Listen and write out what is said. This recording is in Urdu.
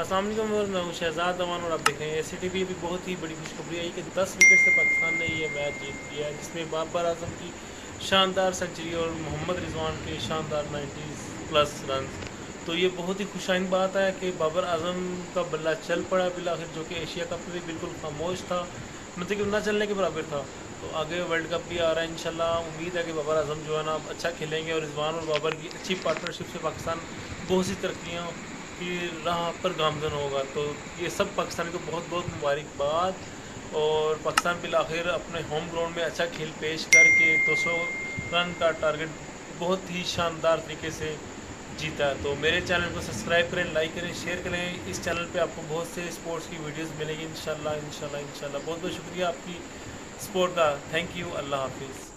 السلام علیکم، میں ہوں شہزاد امان اور آپ دیکھ رہے ہیں ایس ٹی وی۔ بھی بہت ہی بڑی خوشخبری آئی کہ 10 وکٹ سے پاکستان نے یہ میچ جیت لیا ہے، جس میں بابر اعظم کی شاندار سنچری اور محمد رضوان کے شاندار 90+ رنز۔ تو یہ بہت ہی خوش آئند بات ہے کہ بابر اعظم کا بلہ چل پڑا بالآخر، جو کہ ایشیا کپ میں بھی بالکل خاموش تھا، مطلب کہ نہ چلنے کے برابر تھا۔ تو آگے ورلڈ کپ بھی آ رہا ہے انشاءاللہ، امید ہے کہ بابر اعظم جو ہے نا اچھا کھیلیں گے، اور رضوان اور بابر کی اچھی پارٹنرشپ سے پاکستان بہت سی ترقیاں کی راہ پر گامزن ہوگا۔ تو یہ سب پاکستان کو بہت بہت مبارکباد، اور پاکستان بالآخر اپنے ہوم گراؤنڈ میں اچھا کھیل پیش کر کے 200 رن کا ٹارگٹ بہت ہی شاندار طریقے سے جیتا ہے۔ تو میرے چینل کو سبسکرائب کریں، لائک کریں، شیئر کریں۔ اس چینل پہ آپ کو بہت سے اسپورٹس کی ویڈیوز ملیں گی انشاءاللہ انشاءاللہ انشاءاللہ۔ بہت بہت شکریہ آپ کی سپورٹ کا، تھینک یو، اللہ حافظ۔